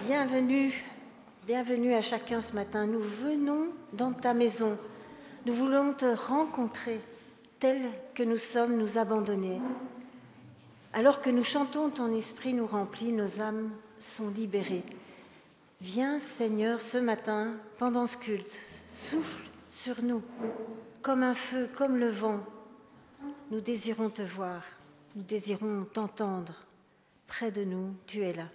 Bienvenue, bienvenue à chacun ce matin. Nous venons dans ta maison. Nous voulons te rencontrer tel que nous sommes, nous abandonner. Alors que nous chantons, ton esprit nous remplit, nos âmes sont libérées. Viens, Seigneur, ce matin, pendant ce culte, souffle sur nous, comme un feu, comme le vent. Nous désirons te voir, nous désirons t'entendre. Près de nous, tu es là.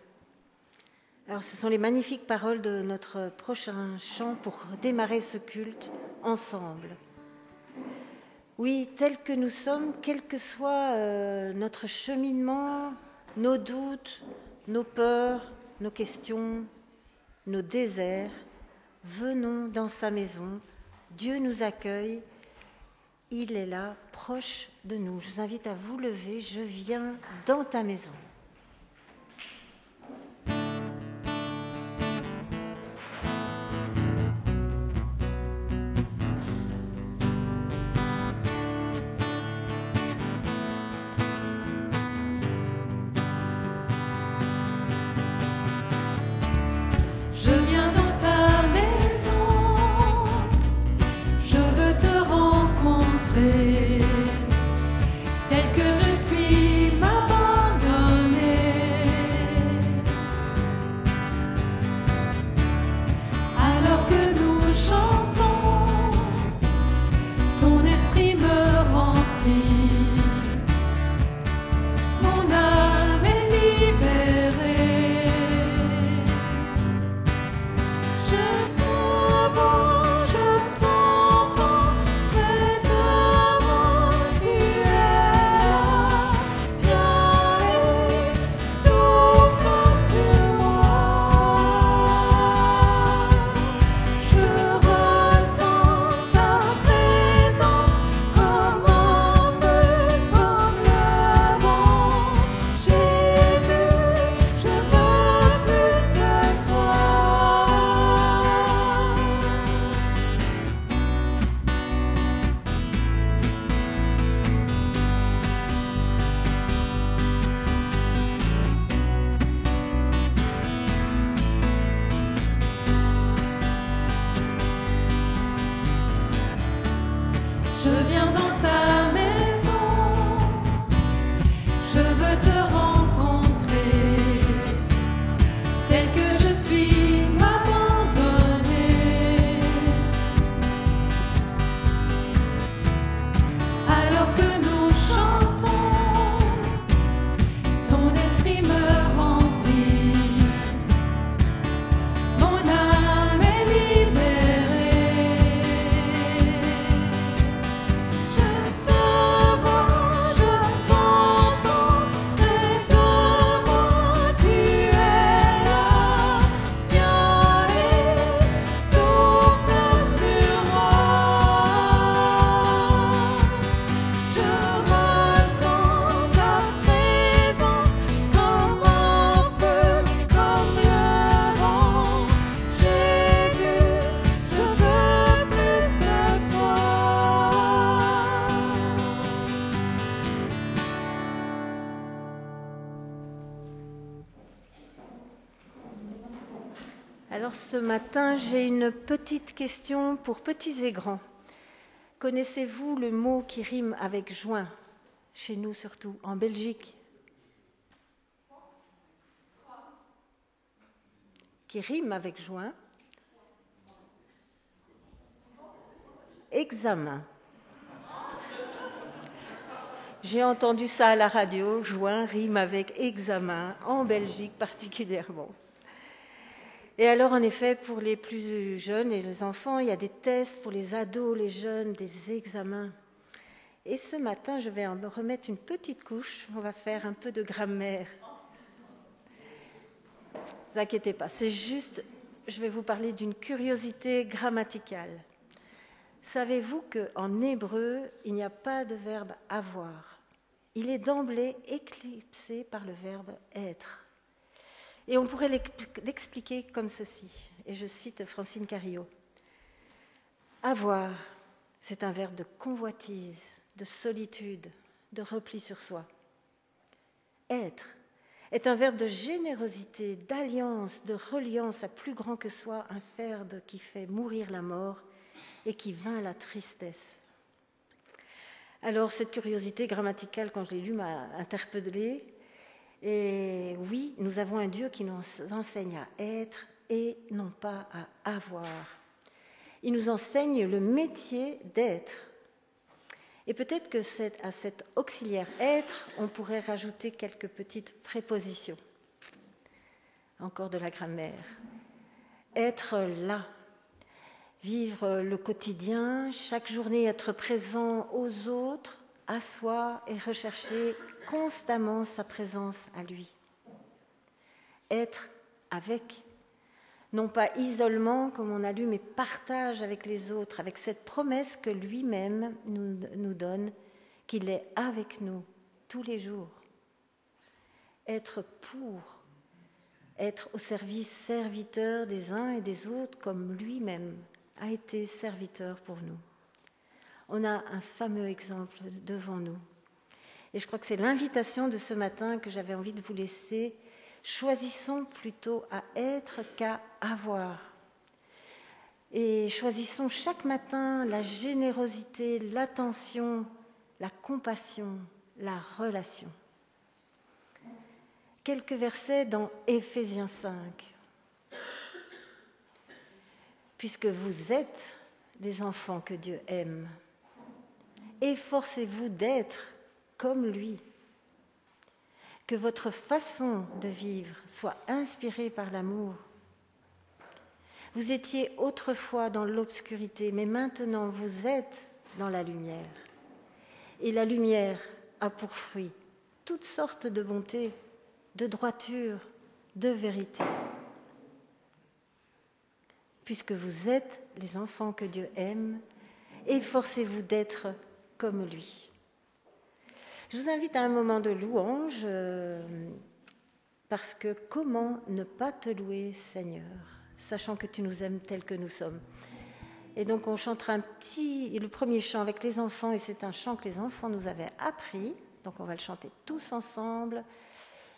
Alors, ce sont les magnifiques paroles de notre prochain chant pour démarrer ce culte ensemble. Oui, tel que nous sommes, quel que soit notre cheminement, nos doutes, nos peurs, nos questions, nos déserts, venons dans sa maison. Dieu nous accueille. Il est là, proche de nous. Je vous invite à vous lever. Je viens dans ta maison. Tel que je suis, m'abandonner. Alors que nous chantons, ton esprit me remplit. Mon âme est libérée. Je t'avoue, je t'entends. Je viens dans ta maison, je veux te rencontrer, tel que je suis, m'abandonner. Alors que nous chantons, ton esprit me remplit, mon âme est libérée. Alors ce matin, j'ai une petite question pour petits et grands. Connaissez-vous le mot qui rime avec juin, chez nous surtout, en Belgique? Qui rime avec juin? Examen. J'ai entendu ça à la radio, juin rime avec examen, en Belgique particulièrement. Et alors, en effet, pour les plus jeunes et les enfants, il y a des tests pour les ados, les jeunes, des examens. Et ce matin, je vais en remettre une petite couche. On va faire un peu de grammaire. Ne vous inquiétez pas, c'est juste, je vais vous parler d'une curiosité grammaticale. Savez-vous qu'en hébreu, il n'y a pas de verbe avoir. Il est d'emblée éclipsé par le verbe être. Et on pourrait l'expliquer comme ceci, et je cite Francine Carillot. Avoir, c'est un verbe de convoitise, de solitude, de repli sur soi. Être est un verbe de générosité, d'alliance, de reliance à plus grand que soi, un verbe qui fait mourir la mort et qui vainc la tristesse. Alors cette curiosité grammaticale, quand je l'ai lue, m'a interpellée. Et oui, nous avons un Dieu qui nous enseigne à être et non pas à avoir. Il nous enseigne le métier d'être. Et peut-être que à cet auxiliaire être, on pourrait rajouter quelques petites prépositions. Encore de la grammaire. Être là, vivre le quotidien, chaque journée être présent aux autres, à soi et rechercher constamment sa présence à lui. Être avec, non pas isolement comme on a lu, mais partage avec les autres, avec cette promesse que lui-même nous donne, qu'il est avec nous tous les jours. Être pour, être au service serviteur des uns et des autres comme lui-même a été serviteur pour nous. On a un fameux exemple devant nous. Et je crois que c'est l'invitation de ce matin que j'avais envie de vous laisser. Choisissons plutôt à être qu'à avoir. Et choisissons chaque matin la générosité, l'attention, la compassion, la relation. Quelques versets dans Éphésiens 5. Puisque vous êtes des enfants que Dieu aime, efforcez-vous d'être comme lui. Que votre façon de vivre soit inspirée par l'amour. Vous étiez autrefois dans l'obscurité, mais maintenant vous êtes dans la lumière. Et la lumière a pour fruit toutes sortes de bonté, de droiture, de vérité. Puisque vous êtes les enfants que Dieu aime, efforcez-vous d'être comme lui. Je vous invite à un moment de louange, parce que comment ne pas te louer, Seigneur, sachant que tu nous aimes tels que nous sommes. Et donc on chantera le premier chant avec les enfants, et c'est un chant que les enfants nous avaient appris, donc on va le chanter tous ensemble.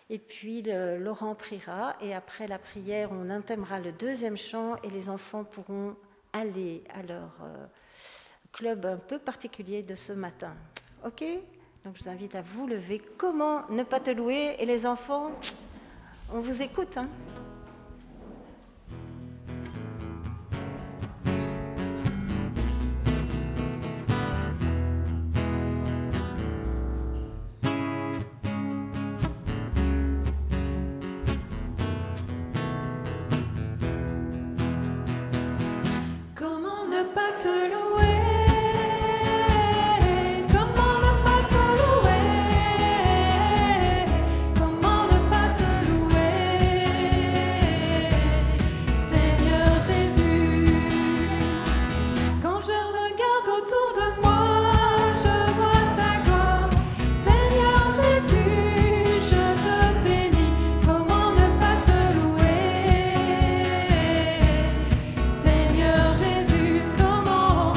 Et puis Laurent priera, et après la prière, on entamera le deuxième chant, et les enfants pourront aller à leur club un peu particulier de ce matin. Ok ? Donc je vous invite à vous lever. Comment ne pas te louer ? Et les enfants, on vous écoute, hein ? Comment ne pas te louer? Comment ne pas te louer? Comment ne pas te louer? Seigneur Jésus, quand je regarde autour de moi, je vois ta gloire. Seigneur Jésus, je te bénis. Comment ne pas te louer? Seigneur Jésus, comment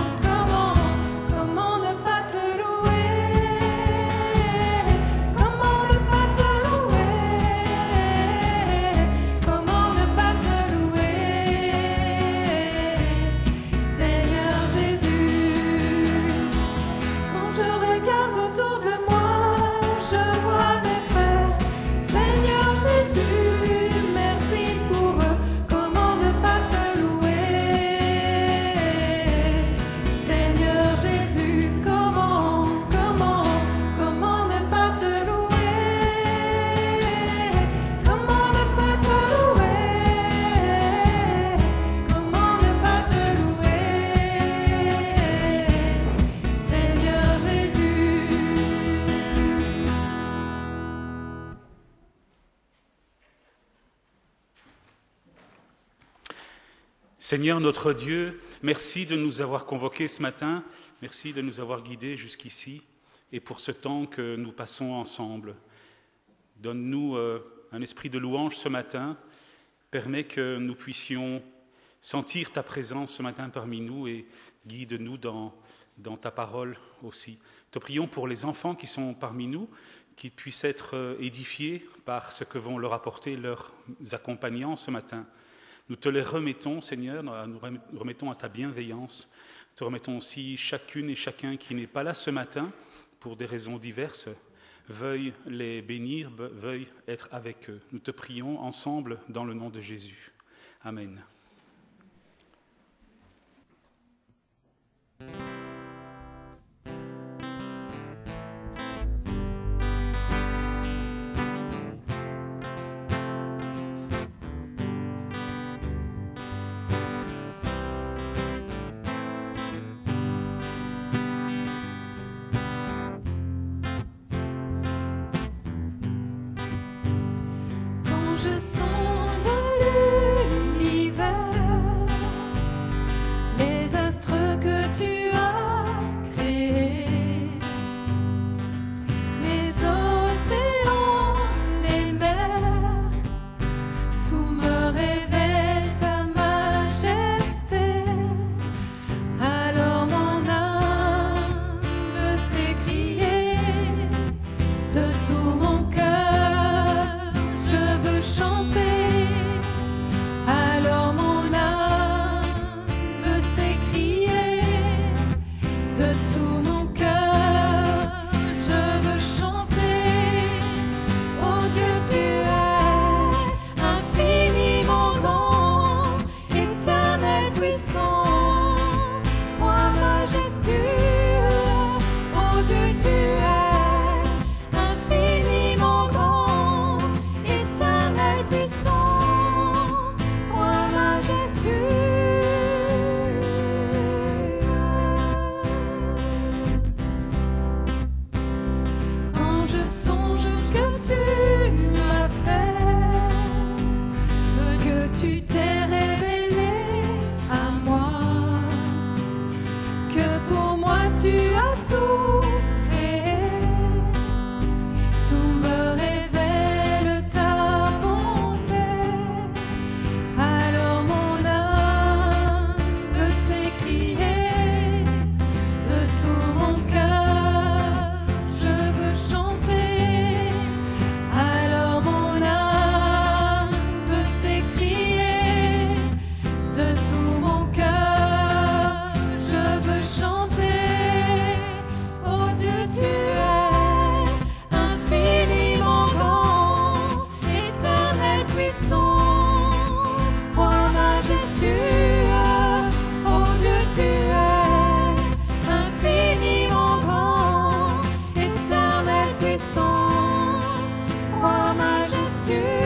ne pas te louer? Comment ne pas te louer? Comment ne pas te louer? Seigneur Jésus, quand je regarde autour de moi, je vois mes frères. Seigneur Jésus, merci pour eux. Comment ne pas te louer? Seigneur Jésus, comment ne pas te louer? Comment ne pas te louer? Comment ne pas te louer? Seigneur Jésus. Seigneur notre Dieu, merci de nous avoir convoqués ce matin, merci de nous avoir guidés jusqu'ici et pour ce temps que nous passons ensemble. Donne-nous un esprit de louange ce matin, permets que nous puissions sentir ta présence ce matin parmi nous et guide-nous dans ta parole aussi. Te prions pour les enfants qui sont parmi nous, qu'ils puissent être édifiés par ce que vont leur apporter leurs accompagnants ce matin. Nous te les remettons, Seigneur, nous remettons à ta bienveillance. Te remettons aussi chacune et chacun qui n'est pas là ce matin pour des raisons diverses. Veuille les bénir, veuille être avec eux. Nous te prions ensemble dans le nom de Jésus. Amen. Quand je sonde l'univers, les astres que tu as créés, les océans, les mers, tout me révèle ta majesté. Alors mon âme veut s'écrier de tout mon cœur, je veux chanter. Alors mon âme veut s'écrier de tout mon cœur, je veux chanter. Oh Dieu, tu es infiniment grand, éternel puissant, roi majestueux. Oh Dieu, tu es infiniment grand, éternel puissant, roi majestueux. Quand je songe que tu m'as fait, que tu t'es révélé à moi, que pour moi tu as tout créé, tout me révèle ta bonté. Alors mon âme veut s'écrier de tout mon cœur, je veux chanter. Alors mon âme veut s'écrier de tout mon cœur, je veux chanter. Oh Dieu, tu es infiniment grand, éternel puissant, roi majestueux. Oh Dieu, tu es infiniment grand, éternel puissant, roi majestueux.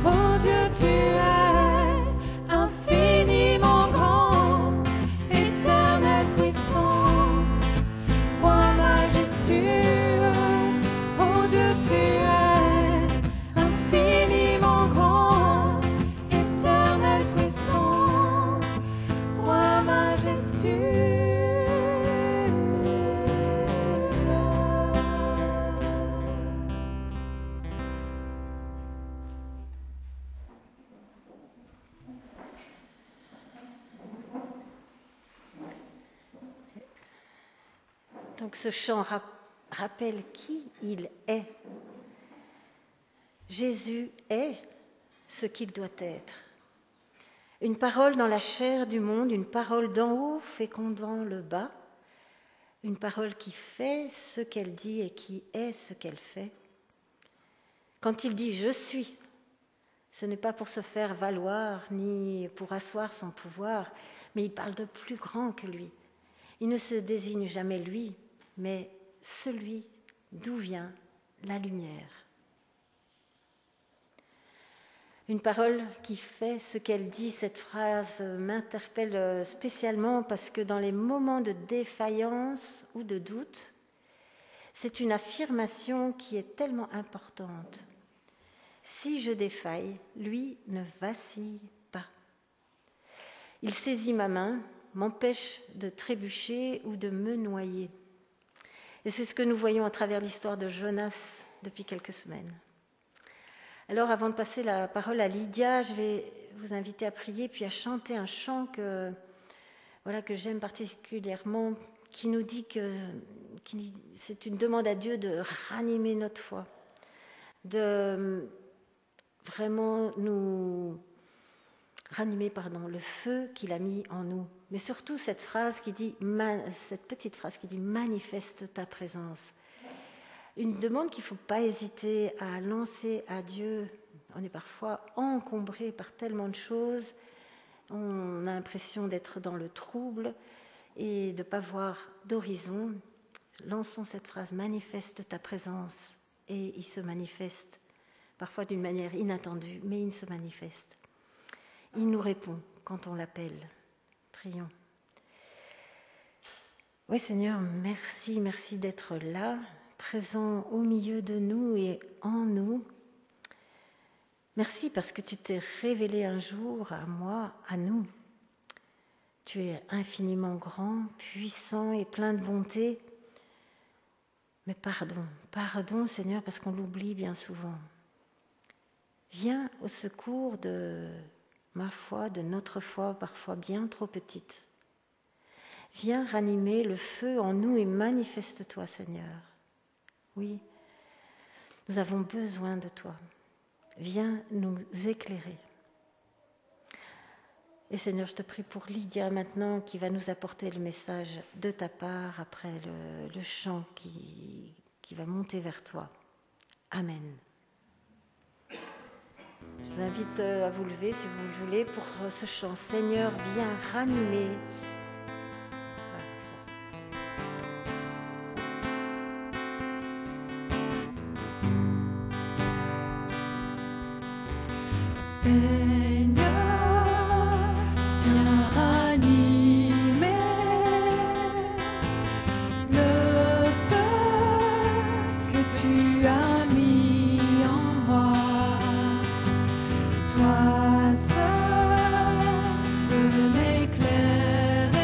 Oh Dieu, tu es infiniment grand, éternel puissant, roi majestueux. Oh Dieu, tu es infiniment grand, éternel puissant, roi majestueux. Donc ce chant rappelle qui il est. Jésus est ce qu'il doit être. Une parole dans la chair du monde, une parole d'en haut fécondant le bas, Une parole qui fait ce qu'elle dit et qui est ce qu'elle fait. Quand il dit « je suis », ce n'est pas pour se faire valoir ni pour asseoir son pouvoir, mais il parle de plus grand que lui. Il ne se désigne jamais lui, mais celui d'où vient la lumière. Une parole qui fait ce qu'elle dit, cette phrase m'interpelle spécialement parce que dans les moments de défaillance ou de doute, c'est une affirmation qui est tellement importante. Si je défaille, lui ne vacille pas. Il saisit ma main, m'empêche de trébucher ou de me noyer. Et c'est ce que nous voyons à travers l'histoire de Jonas depuis quelques semaines. Alors, avant de passer la parole à Lydia, je vais vous inviter à prier puis à chanter un chant que j'aime particulièrement, qui nous dit que c'est une demande à Dieu de ranimer notre foi, de vraiment nous ranimer le feu qu'il a mis en nous. Mais surtout cette petite phrase qui dit « manifeste ta présence ». Une demande qu'il ne faut pas hésiter à lancer à Dieu. On est parfois encombré par tellement de choses, on a l'impression d'être dans le trouble et de ne pas voir d'horizon. Lançons cette phrase « manifeste ta présence » et il se manifeste, parfois d'une manière inattendue, mais il se manifeste. Il nous répond quand on l'appelle. Prions. Oui Seigneur, merci d'être là, présent au milieu de nous et en nous. Merci parce que tu t'es révélé un jour à moi, à nous. Tu es infiniment grand, puissant et plein de bonté. Mais pardon Seigneur, parce qu'on l'oublie bien souvent. Viens au secours de ma foi, de notre foi, parfois bien trop petite. Viens ranimer le feu en nous et manifeste-toi Seigneur. Oui, nous avons besoin de toi. Viens nous éclairer. Et Seigneur, je te prie pour Lydia maintenant qui va nous apporter le message de ta part après le chant qui va monter vers toi. Amen. Je vous invite à vous lever si vous le voulez pour ce chant. Seigneur, viens ranimer. Seigneur, viens ranimer le feu que tu as mis en moi. Toi seul peux m'éclairer.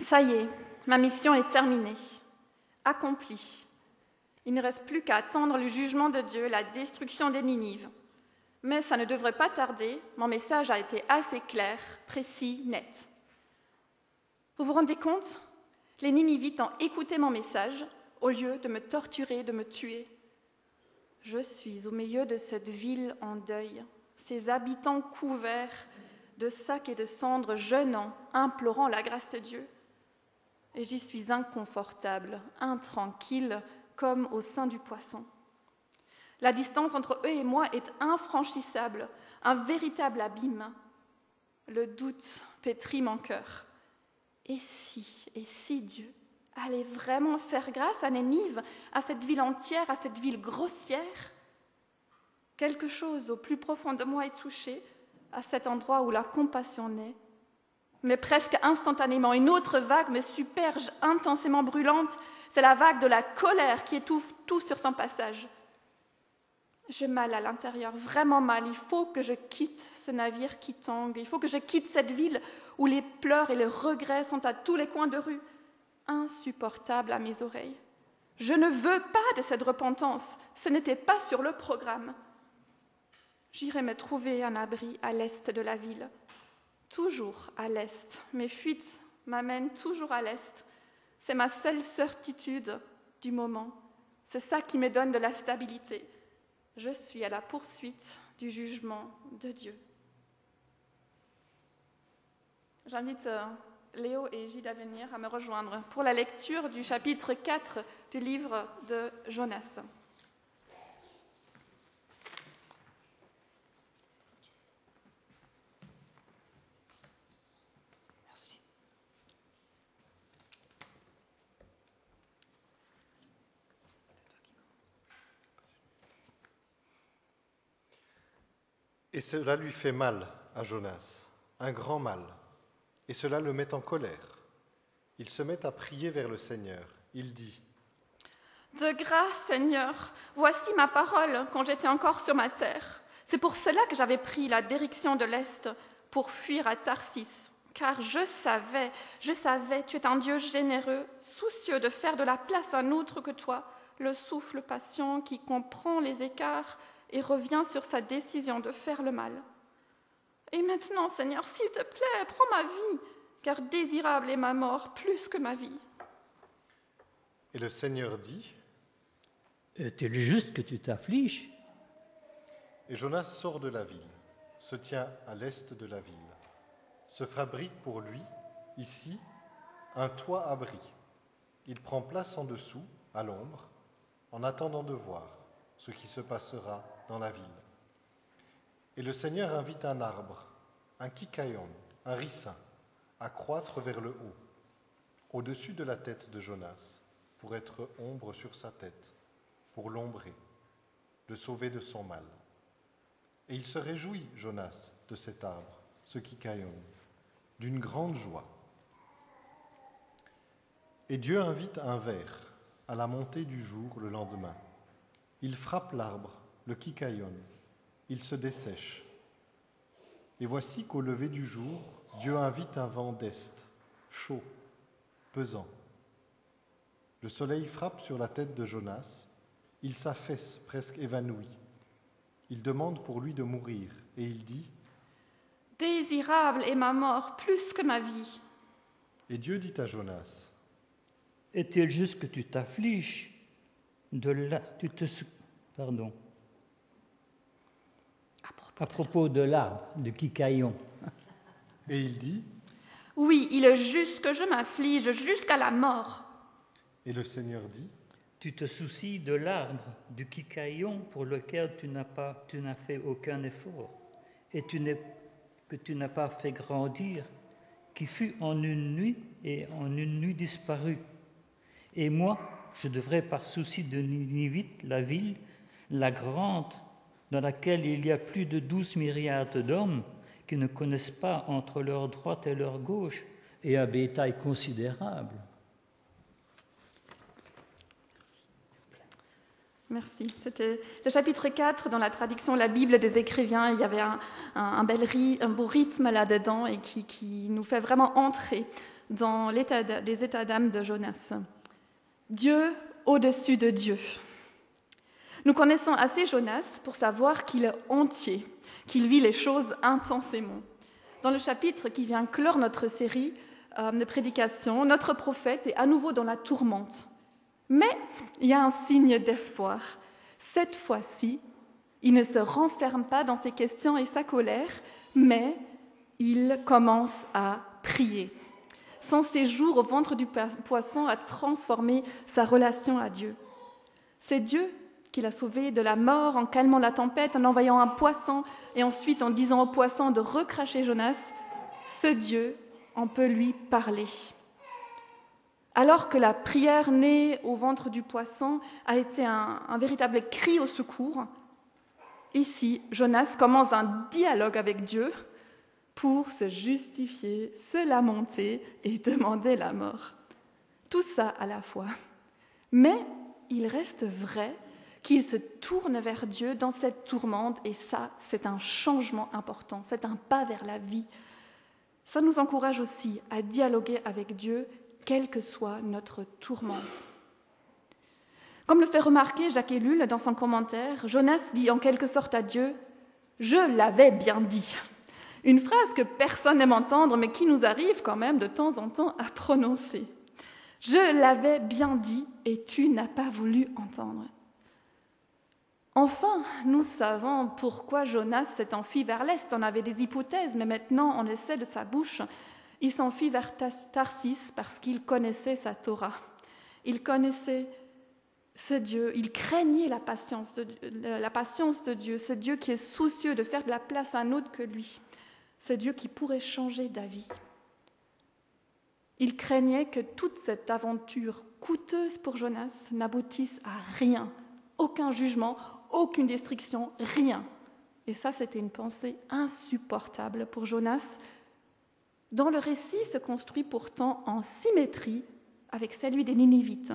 Ça y est, ma mission est terminée, accomplie. Il ne reste plus qu'à attendre le jugement de Dieu, la destruction des Ninives. Mais ça ne devrait pas tarder, mon message a été assez clair, précis, net. Vous vous rendez compte ? Les Ninivites ont écouté mon message au lieu de me torturer, de me tuer. Je suis au milieu de cette ville en deuil, ses habitants couverts de sacs et de cendres, jeûnant, implorant la grâce de Dieu. Et j'y suis inconfortable, intranquille, comme au sein du poisson. La distance entre eux et moi est infranchissable, un véritable abîme. Le doute pétrit mon cœur. Et si Dieu allait vraiment faire grâce à Ninive, à cette ville entière, à cette ville grossière ? Quelque chose au plus profond de moi est touché, à cet endroit où la compassion naît. Mais presque instantanément, une autre vague me submerge intensément brûlante. C'est la vague de la colère qui étouffe tout sur son passage. J'ai mal à l'intérieur, vraiment mal. Il faut que je quitte ce navire qui tangue. Il faut que je quitte cette ville où les pleurs et les regrets sont à tous les coins de rue. Insupportable à mes oreilles. Je ne veux pas de cette repentance. Ce n'était pas sur le programme. J'irai me trouver un abri à l'est de la ville. Toujours à l'est. Mes fuites m'amènent toujours à l'est. C'est ma seule certitude du moment. C'est ça qui me donne de la stabilité. Je suis à la poursuite du jugement de Dieu. J'invite Léo et Gilles à venir à me rejoindre pour la lecture du chapitre 4 du livre de Jonas. Merci. Et cela lui fait mal à Jonas, un grand mal, et cela le met en colère. Il se met à prier vers le Seigneur. Il dit : De grâce, Seigneur, voici ma parole quand j'étais encore sur ma terre. C'est pour cela que j'avais pris la direction de l'Est pour fuir à Tarsis. Car je savais, tu es un Dieu généreux, soucieux de faire de la place à un autre que toi, le souffle patient qui comprend les écarts et revient sur sa décision de faire le mal. Et maintenant, Seigneur, s'il te plaît, prends ma vie, car désirable est ma mort plus que ma vie. Et le Seigneur dit : Est-il juste que tu t'affliges ? Et Jonas sort de la ville, se tient à l'est de la ville, se fabrique pour lui, ici, un toit-abri. Il prend place en dessous, à l'ombre, en attendant de voir ce qui se passera dans la ville. Et le Seigneur invite un arbre, un kikaïon, un ricin, à croître vers le haut, au-dessus de la tête de Jonas, pour être ombre sur sa tête, pour l'ombrer, le sauver de son mal. Et il se réjouit, Jonas, de cet arbre, ce kikaïon, d'une grande joie. Et Dieu invite un ver à la montée du jour le lendemain. Il frappe l'arbre, le kikaïon, il se dessèche. Et voici qu'au lever du jour, Dieu invite un vent d'est, chaud, pesant. Le soleil frappe sur la tête de Jonas, il s'affaisse presque évanoui. Il demande pour lui de mourir et il dit : Désirable est ma mort plus que ma vie. Et Dieu dit à Jonas : Est-il juste que tu t'affliges à propos de l'arbre, de kikaïon. Et il dit : Oui, il est juste que je m'afflige jusqu'à la mort. Et le Seigneur dit : Tu te soucies de l'arbre, du kikaïon, pour lequel tu n'as fait aucun effort, et que tu n'as pas fait grandir, qui fut en une nuit et en une nuit disparu. Et moi, je devrais par souci de Ninivite, la ville, la grande, dans laquelle il y a plus de 12 myriades d'hommes qui ne connaissent pas entre leur droite et leur gauche, et un bétail considérable. Merci. C'était le chapitre 4 dans la traduction La Bible des écrivains. Il y avait un beau rythme là-dedans et qui nous fait vraiment entrer dans les états d'âme de Jonas. Dieu au-dessus de Dieu. Nous connaissons assez Jonas pour savoir qu'il est entier, qu'il vit les choses intensément. Dans le chapitre qui vient clore notre série de prédications, notre prophète est à nouveau dans la tourmente. Mais il y a un signe d'espoir. Cette fois-ci, il ne se renferme pas dans ses questions et sa colère, mais il commence à prier. Son séjour au ventre du poisson a transformé sa relation à Dieu. C'est Dieu qui l'a sauvé de la mort en calmant la tempête, en envoyant un poisson et ensuite en disant au poisson de recracher Jonas. Ce Dieu, on peut lui parler. Alors que la prière née au ventre du poisson a été un véritable cri au secours, ici, Jonas commence un dialogue avec Dieu pour se justifier, se lamenter et demander la mort. Tout ça à la fois. Mais il reste vrai qu'il se tourne vers Dieu dans cette tourmente, et ça, c'est un changement important, c'est un pas vers la vie. Ça nous encourage aussi à dialoguer avec Dieu, quelle que soit notre tourmente. Comme le fait remarquer Jacques Ellul dans son commentaire, Jonas dit en quelque sorte à Dieu « Je l'avais bien dit ». Une phrase que personne n'aime entendre, mais qui nous arrive quand même de temps en temps à prononcer. « Je l'avais bien dit et tu n'as pas voulu entendre ». Enfin, nous savons pourquoi Jonas s'est enfui vers l'est. On avait des hypothèses, mais maintenant on le sait de sa bouche. Il s'enfuit vers Tarsis parce qu'il connaissait sa Torah. Il connaissait ce Dieu, il craignait la patience de Dieu, ce Dieu qui est soucieux de faire de la place à un autre que lui, ce Dieu qui pourrait changer d'avis. Il craignait que toute cette aventure coûteuse pour Jonas n'aboutisse à rien, aucun jugement, aucune destruction, rien. Et ça, c'était une pensée insupportable pour Jonas, dont le récit se construit pourtant en symétrie avec celui des Ninivites.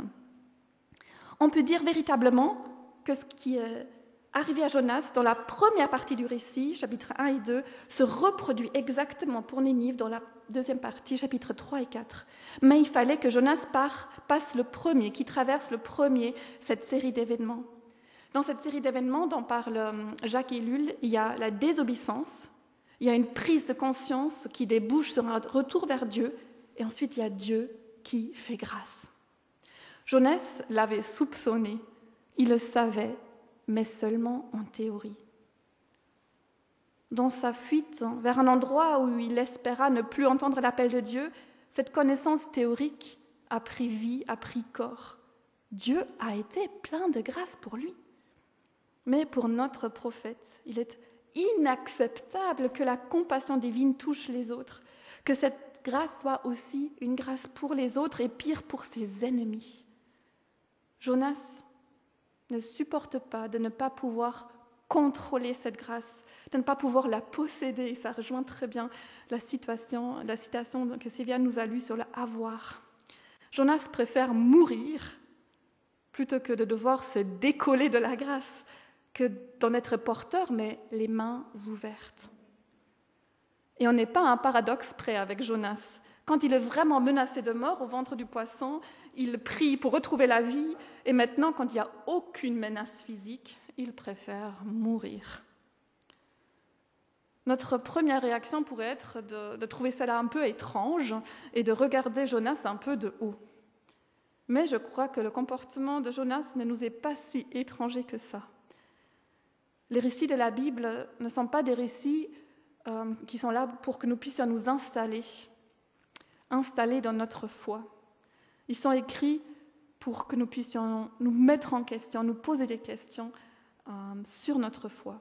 On peut dire véritablement que ce qui est arrivé à Jonas dans la première partie du récit, chapitres 1 et 2, se reproduit exactement pour Ninive dans la deuxième partie, chapitres 3 et 4. Mais il fallait que Jonas passe le premier, qu'il traverse le premier cette série d'événements. Dans cette série d'événements dont parle Jacques Ellul, il y a la désobéissance, il y a une prise de conscience qui débouche sur un retour vers Dieu, et ensuite il y a Dieu qui fait grâce. Jonas l'avait soupçonné, il le savait, mais seulement en théorie. Dans sa fuite vers un endroit où il espéra ne plus entendre l'appel de Dieu, cette connaissance théorique a pris vie, a pris corps. Dieu a été plein de grâce pour lui. Mais pour notre prophète, il est inacceptable que la compassion divine touche les autres, que cette grâce soit aussi une grâce pour les autres et pire pour ses ennemis. Jonas ne supporte pas de ne pas pouvoir contrôler cette grâce, de ne pas pouvoir la posséder. Et ça rejoint très bien la citation que Sylvia nous a lue sur le avoir. Jonas préfère mourir plutôt que de devoir se décoller de la grâce, que d'en être porteur, mais les mains ouvertes. Et on n'est pas à un paradoxe près avec Jonas. Quand il est vraiment menacé de mort au ventre du poisson, il prie pour retrouver la vie, et maintenant, quand il n'y a aucune menace physique, il préfère mourir. Notre première réaction pourrait être de trouver cela un peu étrange et de regarder Jonas un peu de haut. Mais je crois que le comportement de Jonas ne nous est pas si étranger que ça. Les récits de la Bible ne sont pas des récits qui sont là pour que nous puissions nous installer dans notre foi. Ils sont écrits pour que nous puissions nous mettre en question, nous poser des questions sur notre foi.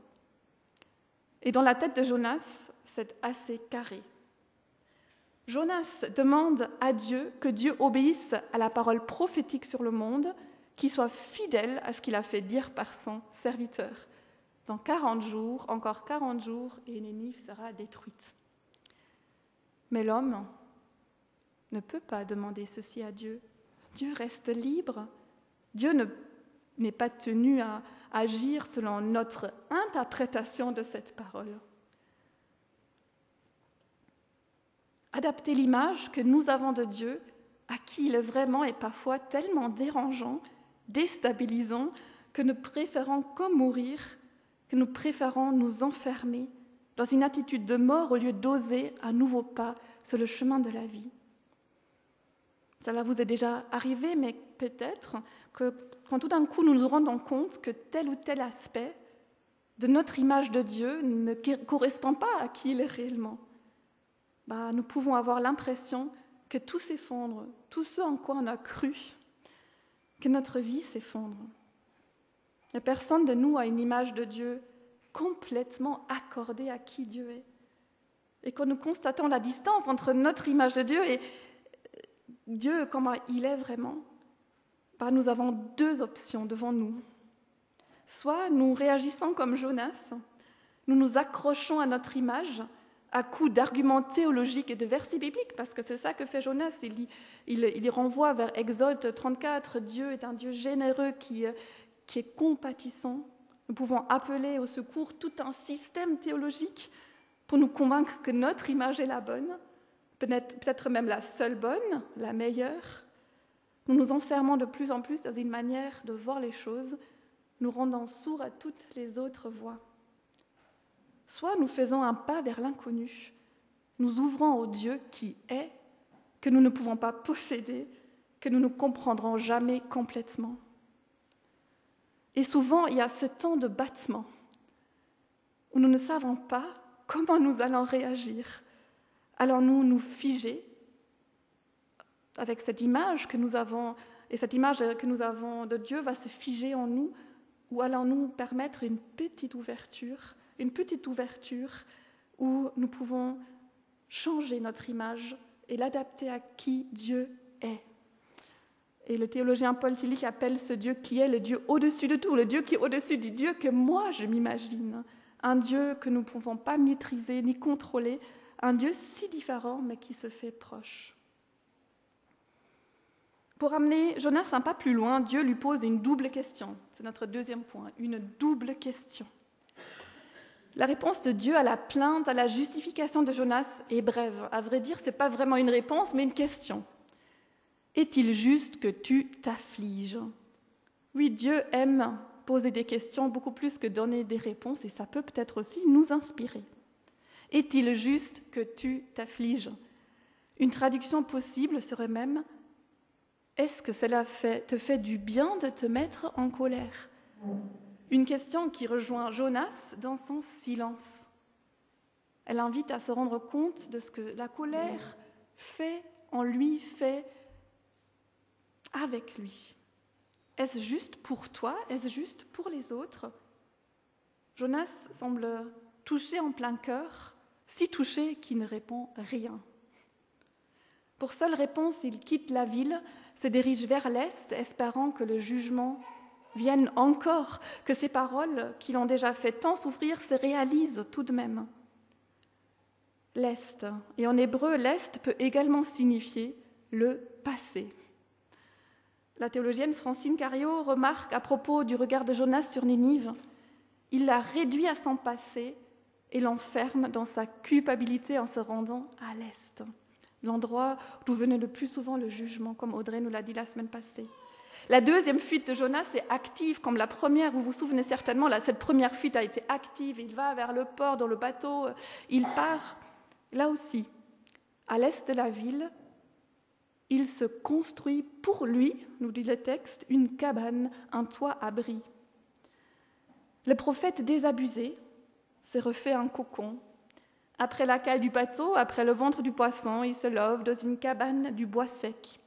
Et dans la tête de Jonas, c'est assez carré. Jonas demande à Dieu que Dieu obéisse à la parole prophétique sur le monde, qu'il soit fidèle à ce qu'il a fait dire par son serviteur. Dans 40 jours, encore 40 jours, et Ninive sera détruite. Mais l'homme ne peut pas demander ceci à Dieu. Dieu reste libre. Dieu n'est pas tenu à agir selon notre interprétation de cette parole. adapter l'image que nous avons de Dieu à qui il est vraiment et parfois tellement dérangeant, déstabilisant, que nous préférons comme mourir, que nous préférons nous enfermer dans une attitude de mort au lieu d'oser un nouveau pas sur le chemin de la vie. Cela vous est déjà arrivé, mais peut-être que quand tout d'un coup nous nous rendons compte que tel ou tel aspect de notre image de Dieu ne correspond pas à qui il est réellement, nous pouvons avoir l'impression que tout s'effondre, tout ce en quoi on a cru, que notre vie s'effondre. Et personne de nous a une image de Dieu complètement accordée à qui Dieu est. Et quand nous constatons la distance entre notre image de Dieu et Dieu, comment il est vraiment, nous avons deux options devant nous. Soit nous réagissons comme Jonas, nous nous accrochons à notre image à coups d'arguments théologiques et de versets bibliques, parce que c'est ça que fait Jonas. Il renvoie vers Exode 34, Dieu est un Dieu généreux qui est compatissant. Nous pouvons appeler au secours tout un système théologique pour nous convaincre que notre image est la bonne, peut-être même la seule bonne, la meilleure. Nous nous enfermons de plus en plus dans une manière de voir les choses, nous rendant sourds à toutes les autres voix. Soit nous faisons un pas vers l'inconnu, nous ouvrons au Dieu qui est, que nous ne pouvons pas posséder, que nous ne comprendrons jamais complètement. Et souvent, il y a ce temps de battement où nous ne savons pas comment nous allons réagir. Allons-nous nous figer avec cette image que nous avons, et cette image que nous avons de Dieu va se figer en nous, ou allons-nous permettre une petite ouverture où nous pouvons changer notre image et l'adapter à qui Dieu est. Et le théologien Paul Tillich appelle ce Dieu qui est le Dieu au-dessus de tout, le Dieu qui est au-dessus du Dieu que moi je m'imagine, un Dieu que nous ne pouvons pas maîtriser ni contrôler, un Dieu si différent mais qui se fait proche. Pour amener Jonas un pas plus loin, Dieu lui pose une double question. C'est notre deuxième point, une double question. La réponse de Dieu à la plainte, à la justification de Jonas est brève. À vrai dire, ce n'est pas vraiment une réponse, mais une question. Est-il juste que tu t'affliges ? Oui, Dieu aime poser des questions beaucoup plus que donner des réponses, et ça peut peut-être aussi nous inspirer. Est-il juste que tu t'affliges ? Une traduction possible serait même « Est-ce que cela te fait du bien de te mettre en colère ?» Une question qui rejoint Jonas dans son silence. Elle invite à se rendre compte de ce que la colère fait en lui, fait avec lui. Est-ce juste pour toi ? Est-ce juste pour les autres ? Jonas semble touché en plein cœur, si touché qu'il ne répond rien. Pour seule réponse, il quitte la ville, se dirige vers l'est, espérant que le jugement vienne encore, que ces paroles qui l'ont déjà fait tant souffrir se réalisent tout de même. L'est, et en hébreu, l'est peut également signifier le passé. La théologienne Francine Cariot remarque à propos du regard de Jonas sur Ninive, il l'a réduit à son passé et l'enferme dans sa culpabilité en se rendant à l'est, l'endroit d'où venait le plus souvent le jugement, comme Audrey nous l'a dit la semaine passée. La deuxième fuite de Jonas est active, comme la première, vous vous souvenez certainement, cette première fuite a été active, il va vers le port, dans le bateau, il part. Là aussi, à l'est de la ville, il se construit pour lui, nous dit le texte, une cabane, un toit-abri. Le prophète désabusé s'est refait un cocon. Après la cale du bateau, après le ventre du poisson, il se love dans une cabane du bois sec.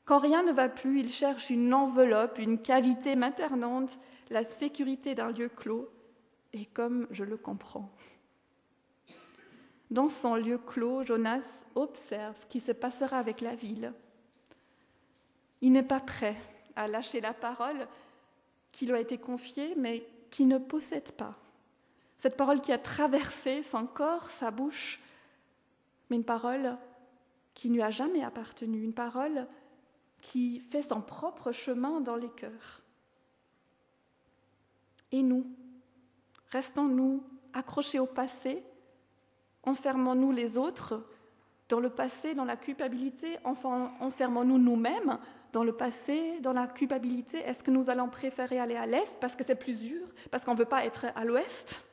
Quand rien ne va plus, il cherche une enveloppe, une cavité maternante, la sécurité d'un lieu clos, et comme je le comprends. Dans son lieu clos, Jonas observe ce qui se passera avec la ville. Il n'est pas prêt à lâcher la parole qui lui a été confiée, mais qu'il ne possède pas. Cette parole qui a traversé son corps, sa bouche, mais une parole qui ne lui a jamais appartenu, une parole qui fait son propre chemin dans les cœurs. Et nous, restons-nous accrochés au passé, enfermons-nous les autres Dans le passé, dans la culpabilité, enfermons-nous nous-mêmes dans le passé, dans la culpabilité? Est-ce que nous allons préférer aller à l'est parce que c'est plus dur, parce qu'on ne veut pas être à l'ouest?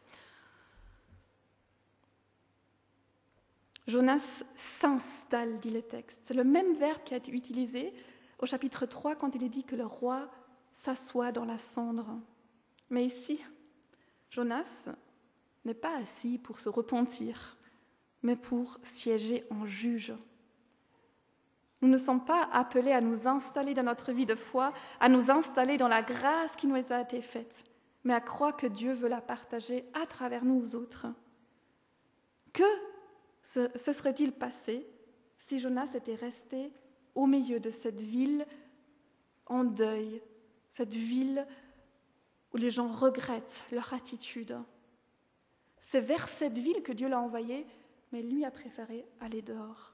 Jonas s'installe, dit le texte. C'est le même verbe qui a été utilisé au chapitre 3 quand il est dit que le roi s'assoit dans la cendre. Mais ici, Jonas n'est pas assis pour se repentir, mais pour siéger en juge. Nous ne sommes pas appelés à nous installer dans notre vie de foi, à nous installer dans la grâce qui nous a été faite, mais à croire que Dieu veut la partager à travers nous autres. Que se serait-il passé si Jonas était resté au milieu de cette ville en deuil, cette ville où les gens regrettent leur attitude? C'est vers cette ville que Dieu l'a envoyé, mais lui a préféré aller dehors.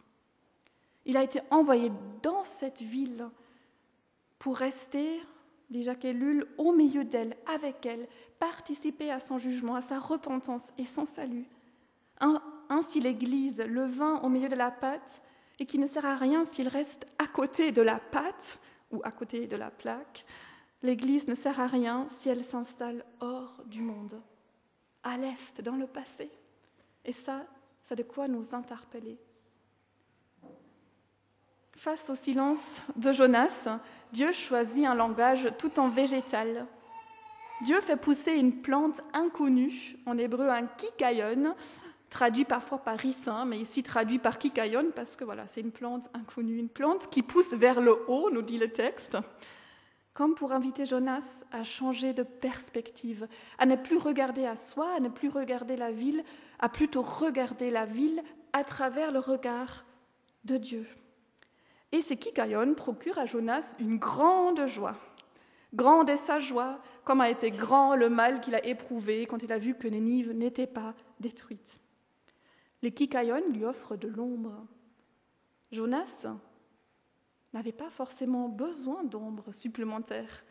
Il a été envoyé dans cette ville pour rester, dit Jacques Ellul, au milieu d'elle, avec elle, participer à son jugement, à sa repentance et son salut. Ainsi l'Église, le vin au milieu de la pâte, et qui ne sert à rien s'il reste à côté de la pâte ou à côté de la plaque, l'Église ne sert à rien si elle s'installe hors du monde, à l'est, dans le passé. Et ça, c'est de quoi nous interpeller. Face au silence de Jonas, Dieu choisit un langage tout en végétal. Dieu fait pousser une plante inconnue, en hébreu un kikayon, traduit parfois par ricin, mais ici traduit par kikayon, parce que voilà, c'est une plante inconnue, une plante qui pousse vers le haut, nous dit le texte, comme pour inviter Jonas à changer de perspective, à ne plus regarder à soi, à ne plus regarder la ville, à plutôt regarder la ville à travers le regard de Dieu. Et ces kikayon procurent à Jonas une grande joie. Grande est sa joie, comme a été grand le mal qu'il a éprouvé quand il a vu que Nénive n'était pas détruite. Les kikayon lui offrent de l'ombre. Jonas n'avait pas forcément besoin d'ombre supplémentaire.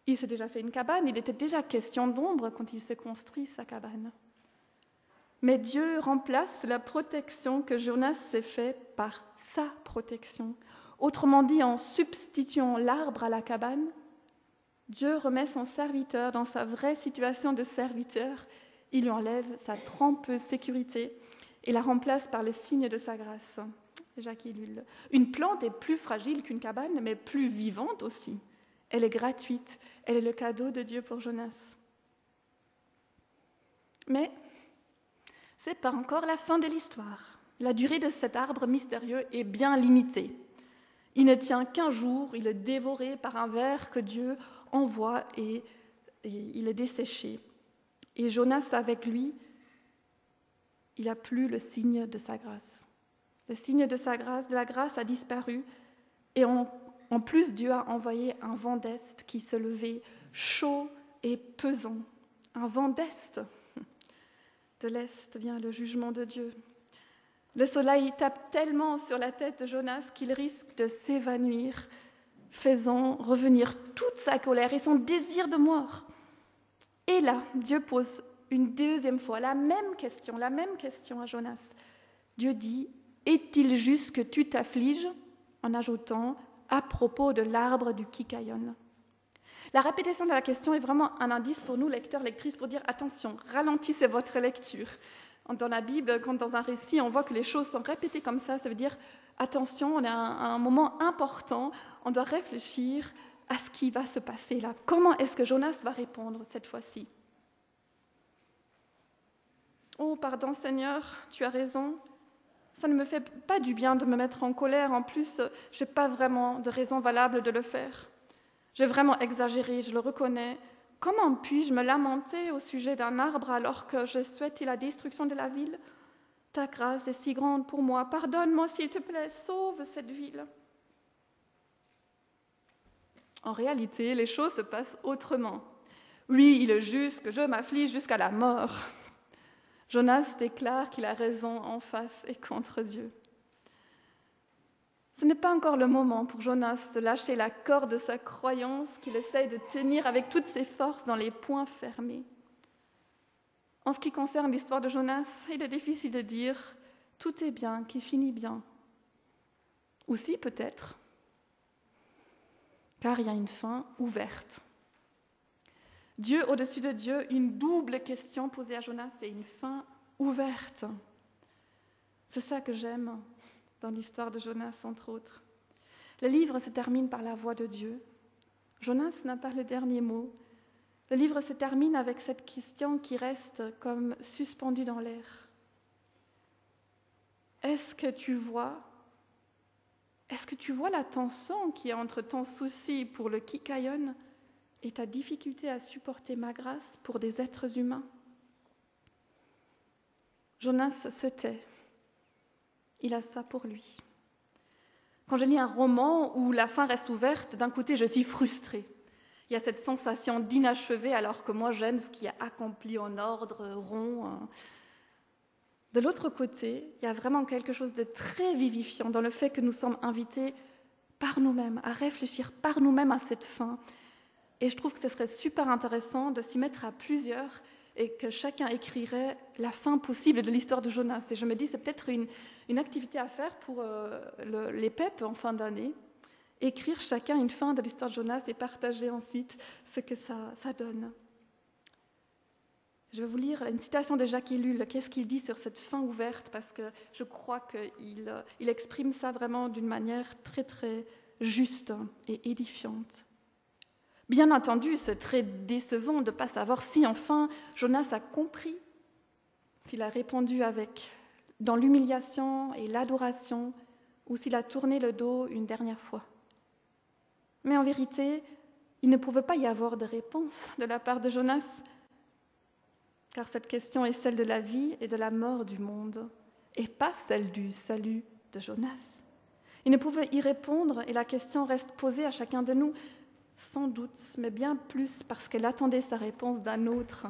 Il s'est déjà fait une cabane, il était déjà question d'ombre quand il s'est construit sa cabane. Mais Dieu remplace la protection que Jonas s'est faite par sa protection. Autrement dit, en substituant l'arbre à la cabane, Dieu remet son serviteur dans sa vraie situation de serviteur. Il lui enlève sa trompeuse sécurité et la remplace par le signe de sa grâce. Jacques Ellul. Une plante est plus fragile qu'une cabane, mais plus vivante aussi. Elle est gratuite, elle est le cadeau de Dieu pour Jonas. Mais ce n'est pas encore la fin de l'histoire. La durée de cet arbre mystérieux est bien limitée. Il ne tient qu'un jour, il est dévoré par un ver que Dieu envoie et il est desséché. Et Jonas avec lui, il n'a plus le signe de sa grâce. Le signe de sa grâce, de la grâce a disparu et en plus Dieu a envoyé un vent d'est qui se levait chaud et pesant. Un vent d'est. De l'est vient le jugement de Dieu. Le soleil tape tellement sur la tête de Jonas qu'il risque de s'évanouir, faisant revenir toute sa colère et son désir de mort. Et là, Dieu pose une deuxième fois la même question à Jonas. Dieu dit « Est-il juste que tu t'affliges ?» en ajoutant « à propos de l'arbre du kikayon ». La répétition de la question est vraiment un indice pour nous, lecteurs, lectrices, pour dire « Attention, ralentissez votre lecture ». Dans la Bible, quand dans un récit, on voit que les choses sont répétées comme ça veut dire « Attention, on est à un moment important, on doit réfléchir à ce qui va se passer là. Comment est-ce que Jonas va répondre cette fois-ci ?» « Oh, pardon Seigneur, tu as raison. Ça ne me fait pas du bien de me mettre en colère. En plus, je n'ai pas vraiment de raison valable de le faire. J'ai vraiment exagéré, je le reconnais. Comment puis-je me lamenter au sujet d'un arbre alors que je souhaite la destruction de la ville? Ta grâce est si grande pour moi. Pardonne-moi, s'il te plaît, sauve cette ville. » En réalité, les choses se passent autrement. Oui, il est juste que je m'afflige jusqu'à la mort. Jonas déclare qu'il a raison en face et contre Dieu. Ce n'est pas encore le moment pour Jonas de lâcher la corde de sa croyance qu'il essaye de tenir avec toutes ses forces dans les poings fermés. En ce qui concerne l'histoire de Jonas, il est difficile de dire tout est bien, qui finit bien. Ou si, peut-être, car il y a une fin ouverte. Dieu au-dessus de Dieu, une double question posée à Jonas, c'est une fin ouverte. C'est ça que j'aime dans l'histoire de Jonas, entre autres. Le livre se termine par la voix de Dieu. Jonas n'a pas le dernier mot. Le livre se termine avec cette question qui reste comme suspendue dans l'air. Est-ce que tu vois la tension qui est entre ton souci pour le Kikaïon et ta difficulté à supporter ma grâce pour des êtres humains? Jonas se tait. Il a ça pour lui. Quand je lis un roman où la fin reste ouverte, d'un côté, je suis frustrée. Il y a cette sensation d'inachevé, alors que moi, j'aime ce qui est accompli en ordre rond. De l'autre côté, il y a vraiment quelque chose de très vivifiant dans le fait que nous sommes invités par nous-mêmes, à réfléchir par nous-mêmes à cette fin. Et je trouve que ce serait super intéressant de s'y mettre à plusieurs et que chacun écrirait la fin possible de l'histoire de Jonas. Et je me dis, c'est peut-être une activité à faire pour les PEP en fin d'année. Écrire chacun une fin de l'histoire de Jonas et partager ensuite ce que ça donne. Je vais vous lire une citation de Jacques Ellul. Qu'est-ce qu'il dit sur cette fin ouverte? Parce que je crois qu'il exprime ça vraiment d'une manière très, très juste et édifiante. Bien entendu, c'est très décevant de ne pas savoir si enfin Jonas a compris, s'il a répondu dans l'humiliation et l'adoration, ou s'il a tourné le dos une dernière fois. Mais en vérité, il ne pouvait pas y avoir de réponse de la part de Jonas, car cette question est celle de la vie et de la mort du monde, et pas celle du salut de Jonas. Il ne pouvait y répondre, et la question reste posée à chacun de nous, sans doute, mais bien plus parce qu'elle attendait sa réponse d'un autre.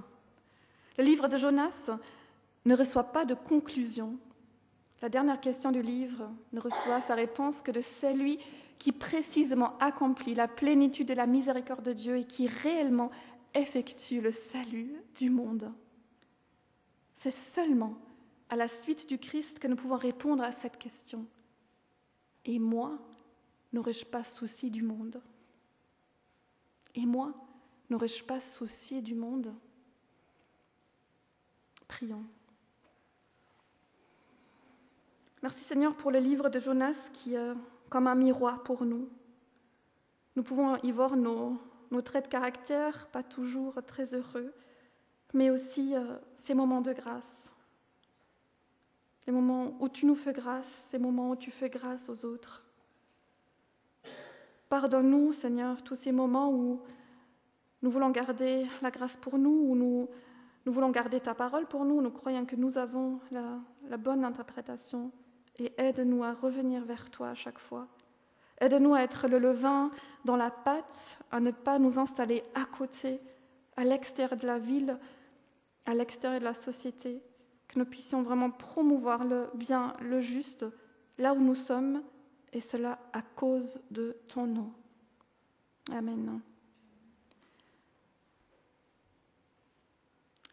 Le livre de Jonas ne reçoit pas de conclusion. La dernière question du livre ne reçoit sa réponse que de celui qui précisément accomplit la plénitude de la miséricorde de Dieu et qui réellement effectue le salut du monde. C'est seulement à la suite du Christ que nous pouvons répondre à cette question. Et moi, n'aurais-je pas souci du monde ? Et moi, n'aurais-je pas souci du monde ? Prions. Merci Seigneur pour le livre de Jonas qui est comme un miroir pour nous. Nous pouvons y voir nos traits de caractère, pas toujours très heureux, mais aussi ces moments de grâce. Les moments où tu nous fais grâce, ces moments où tu fais grâce aux autres. Pardonne-nous, Seigneur, tous ces moments où nous voulons garder la grâce pour nous, où nous voulons garder ta parole pour nous, nous croyons que nous avons la bonne interprétation, et aide-nous à revenir vers toi à chaque fois. Aide-nous à être le levain dans la pâte, à ne pas nous installer à côté, à l'extérieur de la ville, à l'extérieur de la société, que nous puissions vraiment promouvoir le bien, le juste, là où nous sommes, et cela à cause de ton nom. Amen.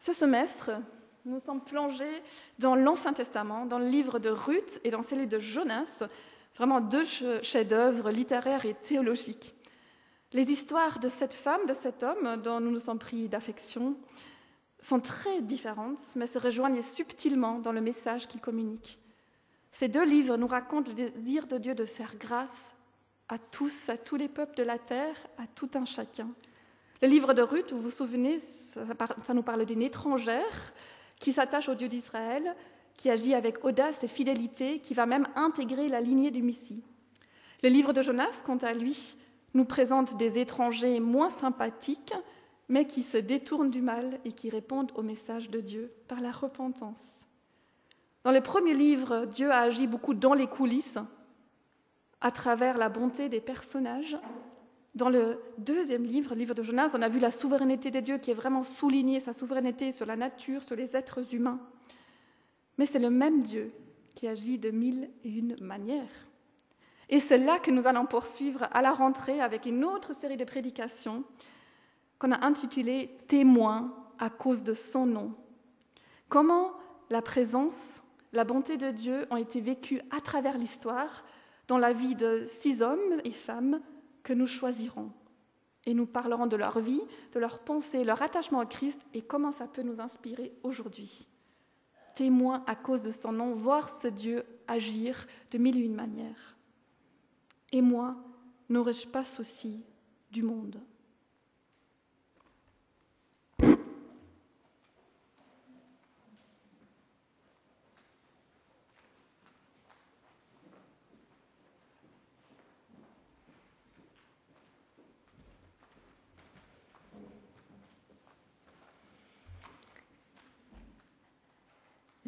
Ce semestre, nous sommes plongés dans l'Ancien Testament, dans le livre de Ruth et dans celui de Jonas, vraiment deux chefs-d'œuvre littéraires et théologiques. Les histoires de cette femme, de cet homme dont nous nous sommes pris d'affection, sont très différentes, mais se rejoignent subtilement dans le message qu'ils communiquent. Ces deux livres nous racontent le désir de Dieu de faire grâce à tous les peuples de la terre, à tout un chacun. Le livre de Ruth, vous vous souvenez, ça nous parle d'une étrangère qui s'attache au Dieu d'Israël, qui agit avec audace et fidélité, qui va même intégrer la lignée du Messie. Le livre de Jonas, quant à lui, nous présente des étrangers moins sympathiques, mais qui se détournent du mal et qui répondent au message de Dieu par la repentance. Dans le premier livre, Dieu a agi beaucoup dans les coulisses, à travers la bonté des personnages. Dans le deuxième livre, le livre de Jonas, on a vu la souveraineté de Dieu qui est vraiment soulignée, sa souveraineté sur la nature, sur les êtres humains. Mais c'est le même Dieu qui agit de 1001 manières. Et c'est là que nous allons poursuivre à la rentrée avec une autre série de prédications qu'on a intitulée « Témoins à cause de son nom ». Comment la présence, la bonté de Dieu ont été vécues à travers l'histoire dans la vie de 6 hommes et femmes que nous choisirons. Et nous parlerons de leur vie, de leurs pensées, leur attachement à Christ et comment ça peut nous inspirer aujourd'hui. Témoins à cause de son nom, voir ce Dieu agir de mille et une manières. Et moi, n'aurais-je pas souci du monde ?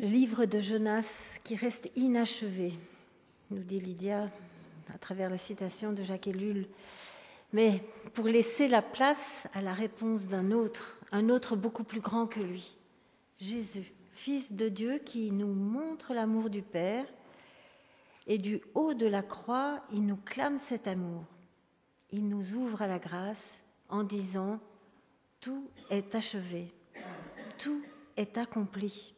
Le livre de Jonas qui reste inachevé, nous dit Lydia à travers la citation de Jacques Ellul, mais pour laisser la place à la réponse d'un autre, un autre beaucoup plus grand que lui, Jésus, Fils de Dieu qui nous montre l'amour du Père, et du haut de la croix, il nous clame cet amour. Il nous ouvre à la grâce en disant « Tout est achevé, tout est accompli ».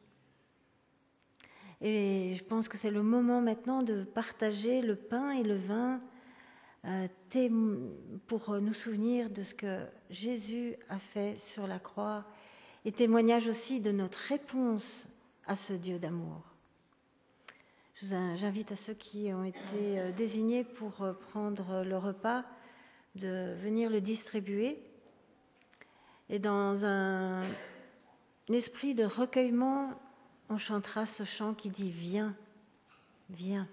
Et je pense que c'est le moment maintenant de partager le pain et le vin pour nous souvenir de ce que Jésus a fait sur la croix et témoignage aussi de notre réponse à ce Dieu d'amour. J'invite à ceux qui ont été désignés pour prendre le repas de venir le distribuer. Et dans un esprit de recueillement, on chantera ce chant qui dit « Viens, viens ».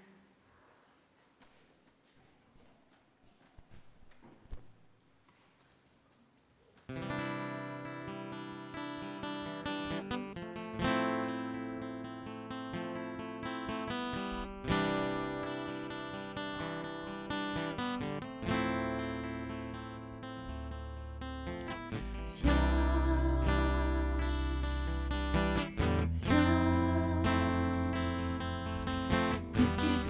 Puisqu'il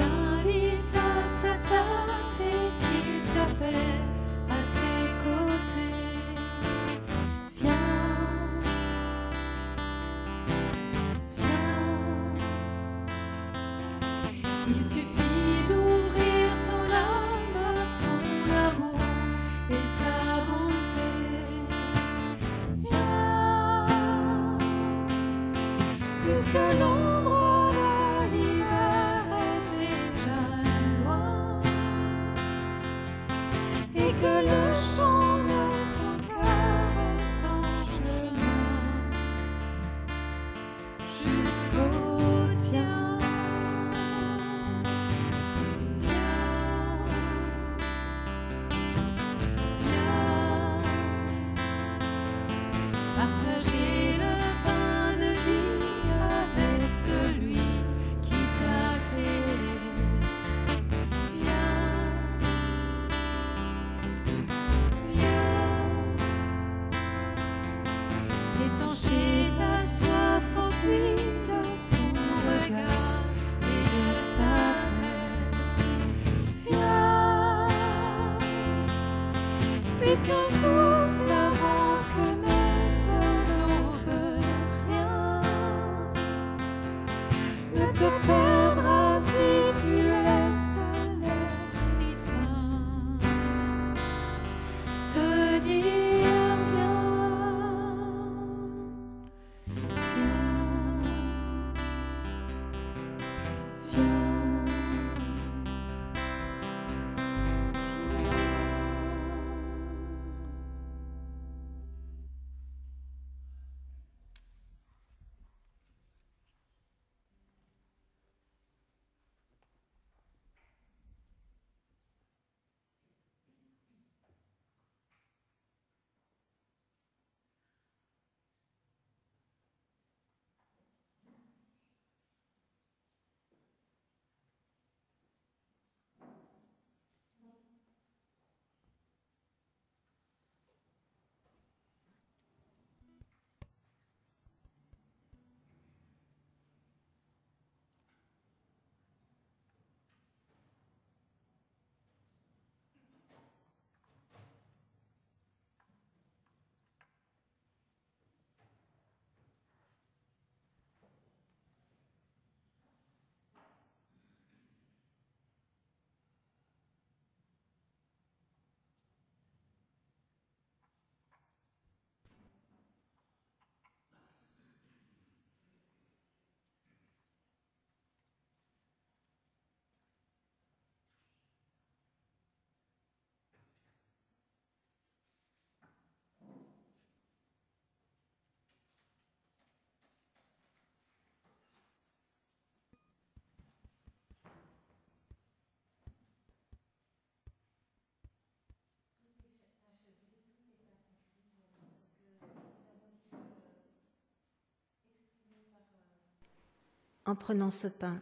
en prenant ce pain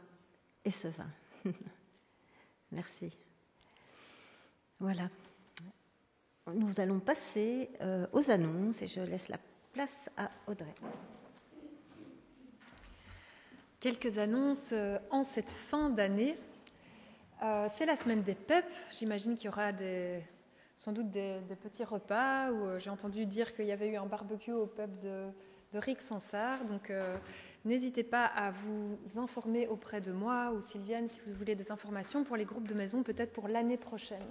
et ce vin. Merci. Voilà. Nous allons passer aux annonces et je laisse la place à Audrey. Quelques annonces en cette fin d'année. C'est la semaine des PEP. J'imagine qu'il y aura sans doute des petits repas. J'ai entendu dire qu'il y avait eu un barbecue au PEP de Rixensart. Donc, n'hésitez pas à vous informer auprès de moi ou Sylviane si vous voulez des informations pour les groupes de maison, peut-être pour l'année prochaine.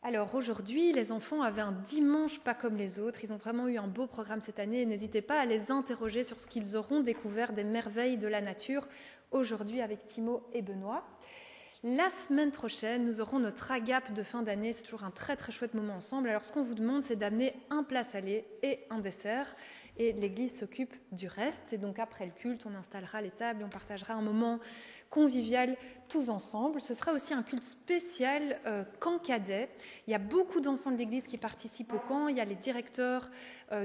Alors aujourd'hui, les enfants avaient un dimanche pas comme les autres. Ils ont vraiment eu un beau programme cette année. Et n'hésitez pas à les interroger sur ce qu'ils auront découvert des merveilles de la nature aujourd'hui avec Timo et Benoît. La semaine prochaine, nous aurons notre agape de fin d'année. C'est toujours un très très chouette moment ensemble. Alors ce qu'on vous demande, c'est d'amener un plat salé et un dessert. Et l'Église s'occupe du reste. Et donc après le culte, on installera les tables et on partagera un moment convivial tous ensemble. Ce sera aussi un culte spécial camp cadet. Il y a beaucoup d'enfants de l'Église qui participent au camp. Il y a les directeurs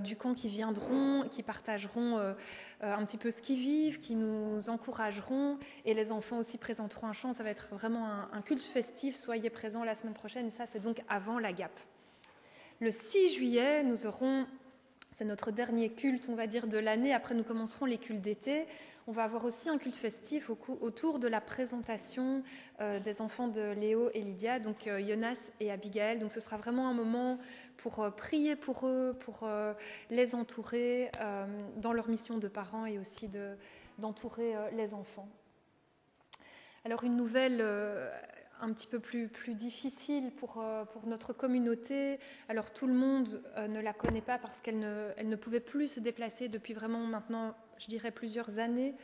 du camp qui viendront, qui partageront un petit peu ce qu'ils vivent, qui nous encourageront. Et les enfants aussi présenteront un chant. Ça va être vraiment un culte festif. Soyez présents la semaine prochaine. Et ça, c'est donc avant l'agape. Le 6 juillet, nous aurons... C'est notre dernier culte, on va dire, de l'année. Après, nous commencerons les cultes d'été. On va avoir aussi un culte festif autour de la présentation des enfants de Léo et Lydia, donc Jonas et Abigail. Donc, ce sera vraiment un moment pour prier pour eux, pour les entourer dans leur mission de parents et aussi d'entourer les enfants. Alors, une nouvelle... un petit peu plus difficile pour notre communauté. Alors tout le monde ne la connaît pas parce qu'elle ne pouvait plus se déplacer depuis vraiment maintenant, je dirais, plusieurs années.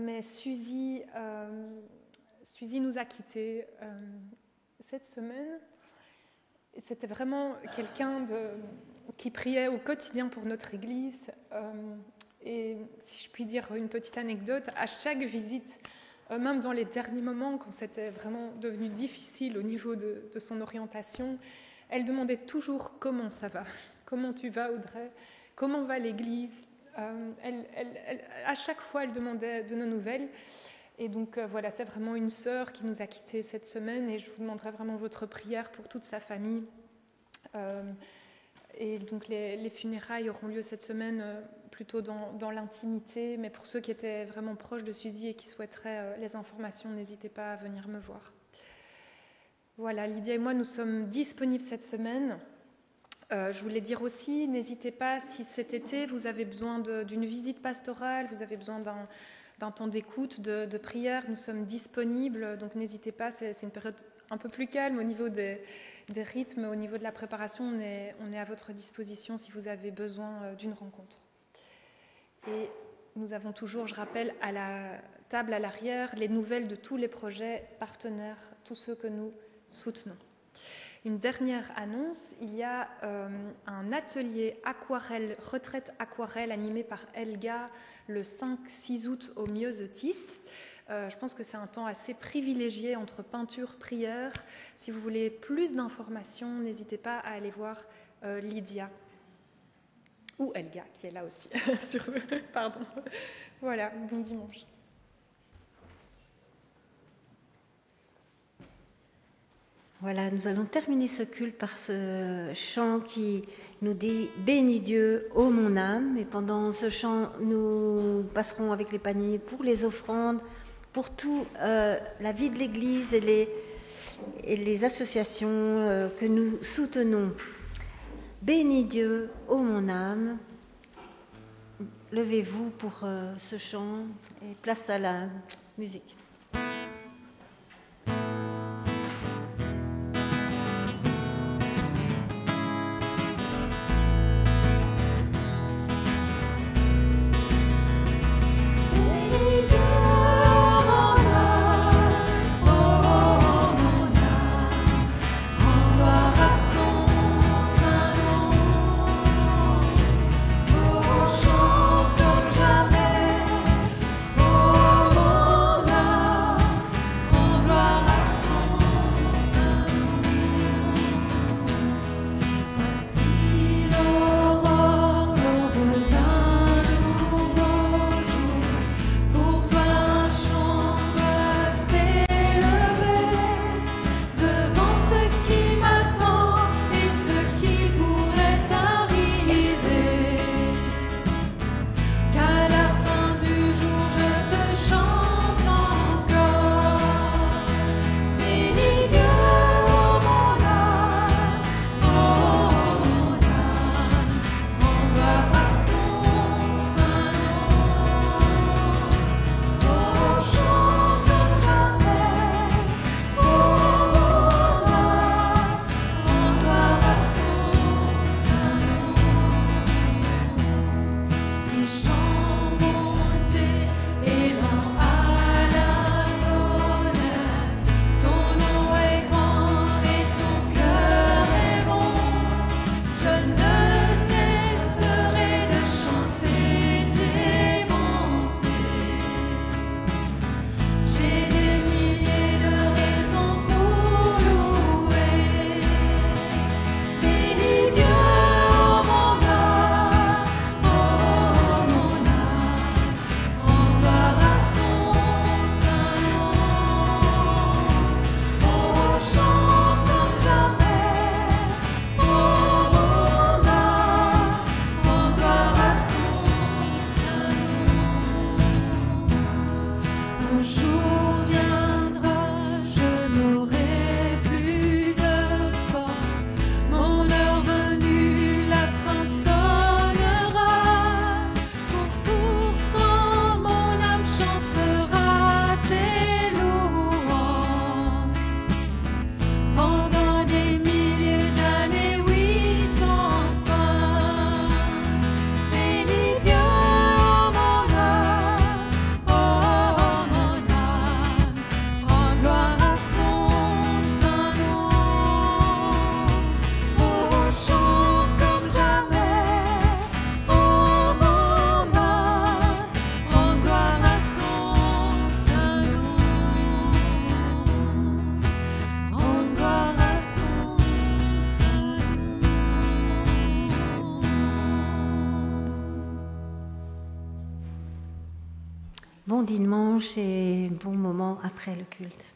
Mais Suzy nous a quittés cette semaine. C'était vraiment quelqu'un qui priait au quotidien pour notre Église. Et si je puis dire une petite anecdote, à chaque visite, même dans les derniers moments, quand c'était vraiment devenu difficile au niveau de son orientation, elle demandait toujours comment ça va, comment tu vas Audrey, comment va l'Église. À chaque fois, elle demandait de nos nouvelles. Et donc voilà, c'est vraiment une sœur qui nous a quittés cette semaine et je vous demanderai vraiment votre prière pour toute sa famille. Et donc les funérailles auront lieu cette semaine plutôt dans l'intimité, mais pour ceux qui étaient vraiment proches de Suzy et qui souhaiteraient les informations, n'hésitez pas à venir me voir. Voilà, Lydia et moi, nous sommes disponibles cette semaine. Je voulais dire aussi, n'hésitez pas, si cet été, vous avez besoin d'une visite pastorale, vous avez besoin d'un temps d'écoute, de prière, nous sommes disponibles, donc n'hésitez pas, c'est une période un peu plus calme au niveau des rythmes, au niveau de la préparation, on est à votre disposition si vous avez besoin d'une rencontre. Et nous avons toujours, je rappelle, à la table à l'arrière, les nouvelles de tous les projets partenaires, tous ceux que nous soutenons. Une dernière annonce, il y a un atelier aquarelle, retraite aquarelle animé par Elga le 5-6 août au Myosotis. Je pense que c'est un temps assez privilégié entre peinture, prière. Si vous voulez plus d'informations, n'hésitez pas à aller voir Lydia ou Elga qui est là aussi. Pardon. Voilà, bon dimanche. Voilà, nous allons terminer ce culte par ce chant qui nous dit « Bénis Dieu, ô mon âme ». Et pendant ce chant, nous passerons avec les paniers pour les offrandes, pour tout la vie de l'Église et les associations que nous soutenons. Bénis Dieu, ô mon âme. Levez-vous pour ce chant et place à la musique. Chante comme jamais, oh mon âme. bon dimanche et bon moment après le culte.